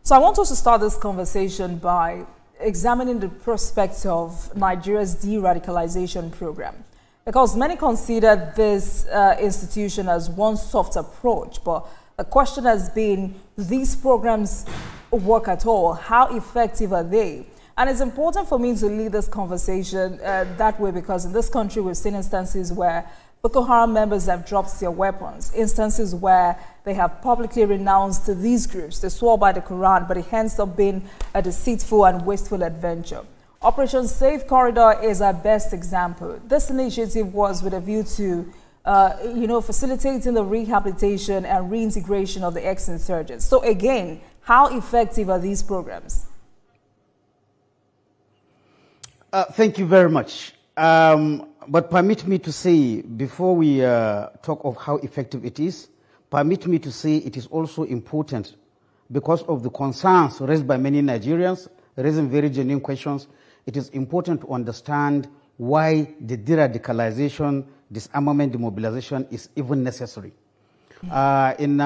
So I want us to start this conversation by examining the prospect of Nigeria's de-radicalization program, because many consider this institution as one soft approach, but the question has been, do these programs work at all? How effective are they? And it's important for me to lead this conversation that way, because in this country we've seen instances where Boko Haram members have dropped their weapons, instances where they have publicly renounced these groups. They swore by the Quran, but it ends up being a deceitful and wasteful adventure. Operation Safe Corridor is our best example. This initiative was with a view to facilitating the rehabilitation and reintegration of the ex-insurgents. So again, how effective are these programs? Thank you very much. But permit me to say, before we talk of how effective it is, permit me to say it is also important, because of the concerns raised by many Nigerians, raising very genuine questions. It is important to understand why the de-radicalization, disarmament, demobilization is even necessary. In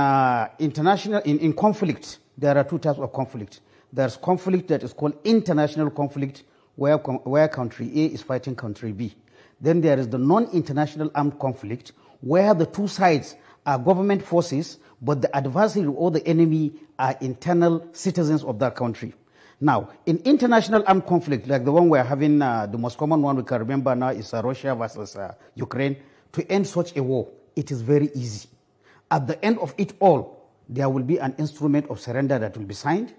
conflict, there are two types of conflict. There's conflict that is called international conflict, where country A is fighting country B. Then there is the non-international armed conflict, where the two sides are government forces, but the adversary or the enemy are internal citizens of that country. Now, in international armed conflict, like the one we're having, the most common one we can remember now is Russia versus Ukraine. To end such a war, it is very easy. At the end of it all, there will be an instrument of surrender that will be signed,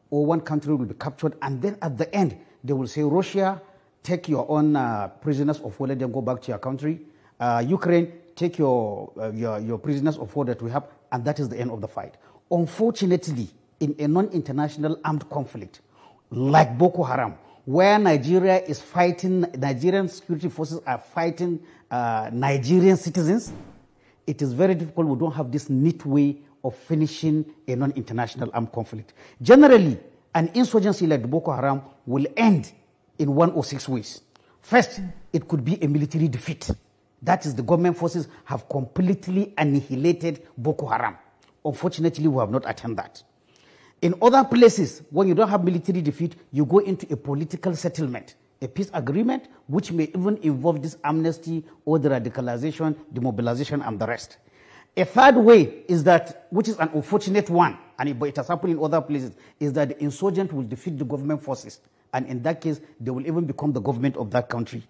or one country will be captured, and then at the end, they will say, Russia, take your own prisoners of war, let them go back to your country. Ukraine, take your prisoners of war that we have, and that is the end of the fight. Unfortunately, in a non-international armed conflict, like Boko Haram, where Nigeria is fighting, Nigerian security forces are fighting Nigerian citizens, it is very difficult. We don't have this neat way of finishing a non-international armed conflict. Generally, an insurgency like the Boko Haram will end in 1 or 6 ways. First, it could be a military defeat. That is, the government forces have completely annihilated Boko Haram. Unfortunately, we have not attained that. In other places, when you don't have military defeat, you go into a political settlement, a peace agreement, which may even involve this amnesty or the radicalization, demobilization, and the rest. A third way is that, which is an unfortunate one, but it has happened in other places, is that the insurgent will defeat the government forces. And in that case, they will even become the government of that country.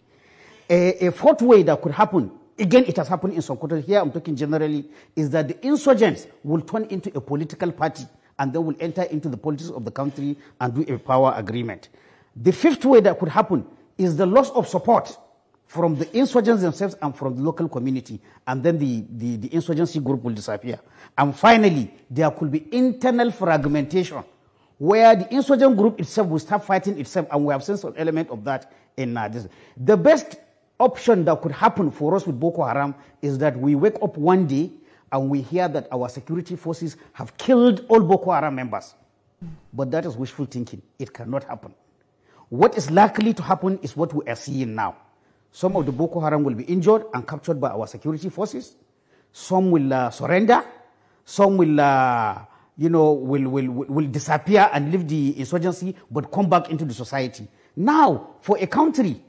A fourth way that could happen, again, it has happened in some countries, here I'm talking generally, is that the insurgents will turn into a political party, and they will enter into the politics of the country and do a power agreement. The fifth way that could happen is the loss of support from the insurgents themselves and from the local community, and then the insurgency group will disappear. And finally, there could be internal fragmentation, where the insurgent group itself will start fighting itself, and we have seen some element of that in this. The best option that could happen for us with Boko Haram is that we wake up one day and we hear that our security forces have killed all Boko Haram members. But that is wishful thinking. It cannot happen. What is likely to happen is what we are seeing now. Some of the Boko Haram will be injured and captured by our security forces. Some will surrender. Some will will disappear and leave the insurgency, but come back into the society. Now, for a country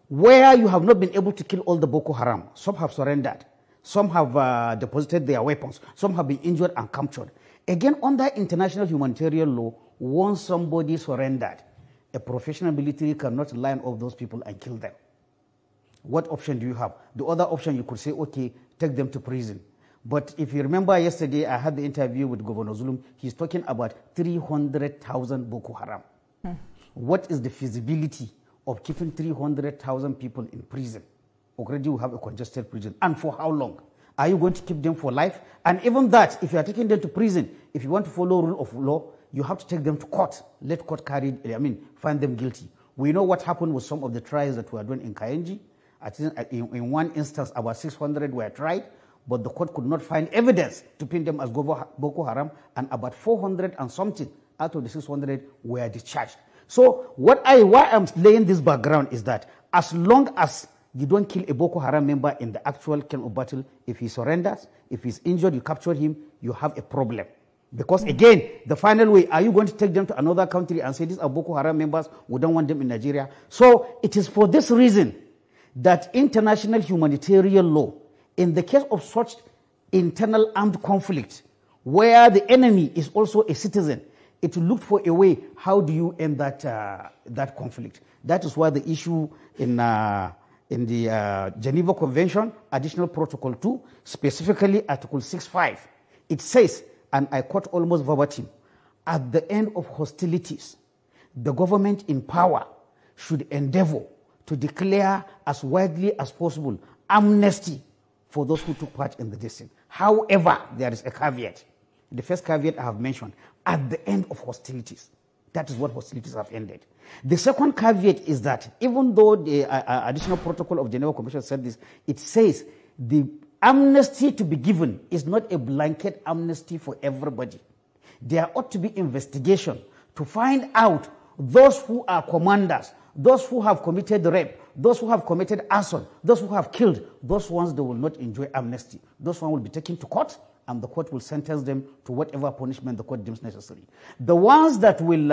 where you have not been able to kill all the Boko Haram, some have surrendered, some have deposited their weapons, some have been injured and captured. Again, under international humanitarian law, once somebody surrendered, a professional military cannot line up those people and kill them. What option do you have? The other option, you could say, okay, take them to prison. But if you remember yesterday, I had the interview with Governor Zulum. He's talking about 300,000 Boko Haram. What is the feasibility of keeping 300,000 people in prison? Already we have a congested prison. And for how long? Are you going to keep them for life? And even that, if you are taking them to prison, if you want to follow rule of law, you have to take them to court. Let court find them guilty. We know what happened with some of the trials that were done in Kayenji. I think in one instance, about 600 were tried, but the court could not find evidence to pin them as Boko Haram, and about 400 and something out of the 600 were discharged. So why I'm laying this background is that as long as you don't kill a Boko Haram member in the actual camp of battle, if he surrenders, if he's injured, you capture him, you have a problem. Because again, the final way, are you going to take them to another country and say these are Boko Haram members, we don't want them in Nigeria? So it is for this reason that international humanitarian law, in the case of such internal armed conflict, where the enemy is also a citizen, it looked for a way, how do you end that conflict? That is why the issue in the Geneva Convention, Additional Protocol 2, specifically Article 6.5, it says, and I quote almost verbatim, at the end of hostilities, the government in power should endeavor to declare as widely as possible amnesty for those who took part in the decision. However, there is a caveat. The first caveat I have mentioned, at the end of hostilities. That is what hostilities have ended. The second caveat is that even though the Additional Protocol of Geneva Convention said this, it says the amnesty to be given is not a blanket amnesty for everybody. There ought to be investigation to find out those who are commanders, those who have committed rape, those who have committed arson, those who have killed, those ones, they will not enjoy amnesty. Those ones will be taken to court, and the court will sentence them to whatever punishment the court deems necessary. The ones that will,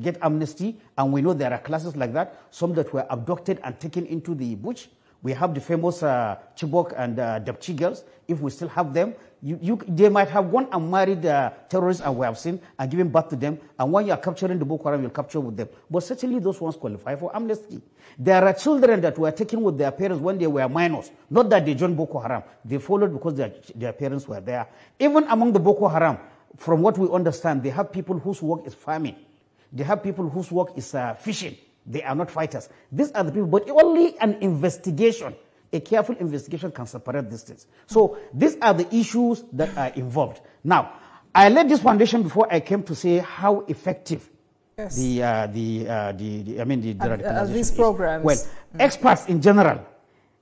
get amnesty, and we know there are classes like that, some that were abducted and taken into the bush. We have the famous Chibok and Dapchi girls. If we still have them, they might have gone and married terrorists, and we have seen, and given birth to them. And when you are capturing the Boko Haram, you'll capture with them. But certainly those ones qualify for amnesty. There are children that were taken with their parents when they were minors. Not that they joined Boko Haram. They followed because their parents were there. Even among the Boko Haram, from what we understand, they have people whose work is farming. They have people whose work is fishing. They are not fighters. These are the people, but only an investigation, a careful investigation can separate these things. So these are the issues that are involved. Now, I laid this foundation before I came to say how effective the radicalization these programs. Well, experts in general,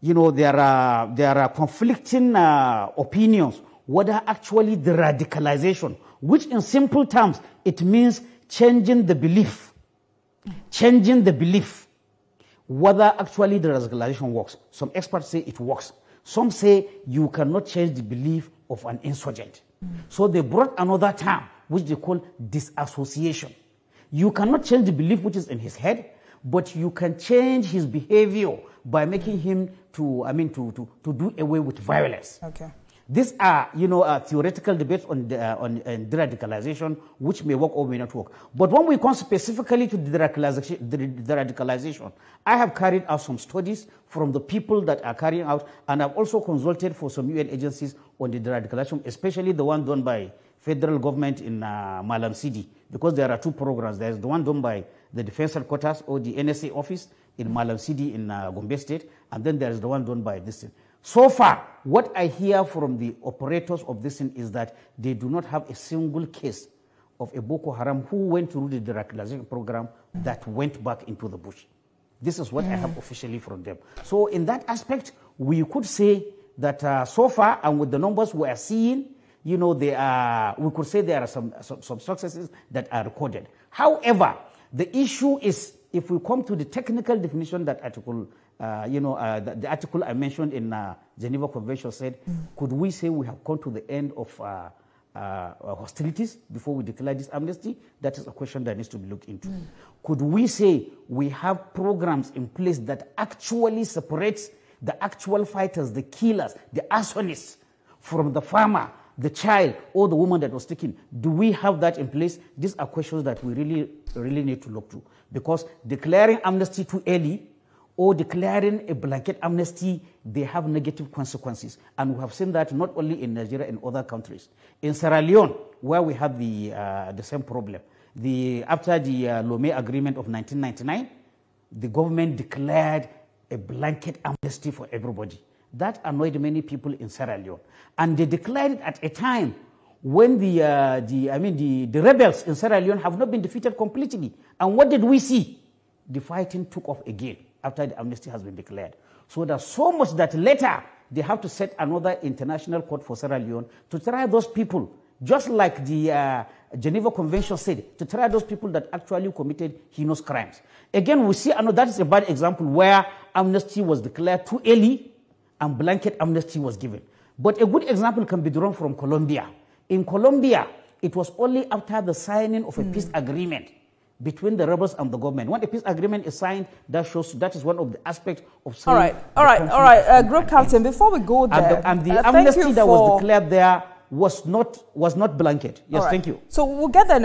there are conflicting opinions whether actually the radicalization, which in simple terms it means changing the belief. Changing the belief, whether actually the radicalization works. Some experts say it works. Some say you cannot change the belief of an insurgent. So they brought another term, which they call disassociation. You cannot change the belief which is in his head, but you can change his behavior by making him to do away with violence. Okay. These are, theoretical debates on de-radicalization, which may work or may not work. But when we come specifically to the radicalization, I have carried out some studies from the people that are carrying out, and I've also consulted for some UN agencies on the de-radicalization, especially the one done by federal government in Malam Sidi, because there are two programs. There's the one done by the Defense Headquarters or the NSA office in Malam Sidi in Gombe State, and then there's the one done by this thing. So far, what I hear from the operators of this thing is that they do not have a single case of a Boko Haram who went through the radicalization program that went back into the bush. This is what I have officially from them. So in that aspect, we could say that so far, and with the numbers we are seeing, we could say there are some successes that are recorded. However, the issue is, if we come to the technical definition that article, the article I mentioned in Geneva Convention said, could we say we have come to the end of hostilities before we declare this amnesty? That is a question that needs to be looked into. Could we say we have programs in place that actually separates the actual fighters, the killers, the arsonists from the farmer, the child, or the woman that was taken? Do we have that in place? These are questions that we really need to look to, because declaring amnesty too early or declaring a blanket amnesty, they have negative consequences. And we have seen that not only in Nigeria, in other countries. In Sierra Leone, where we have the same problem, after the Lomé Agreement of 1999, the government declared a blanket amnesty for everybody. That annoyed many people in Sierra Leone. And they declared it at a time when the rebels in Sierra Leone have not been defeated completely. And what did we see? The fighting took off again after the amnesty has been declared. So there's so much that later they have to set another international court for Sierra Leone to try those people, just like the Geneva Convention said, to try those people that actually committed heinous crimes. Again, we see, that is a bad example where amnesty was declared too early and blanket amnesty was given. But a good example can be drawn from Colombia. In Colombia, it was only after the signing of a peace agreement between the rebels and the government. When a peace agreement is signed, that is one of the aspects of saying. All right. Group Captain, before we go there, and the amnesty that was declared there was not blanket. Yes, thank you. So we'll get there in a moment.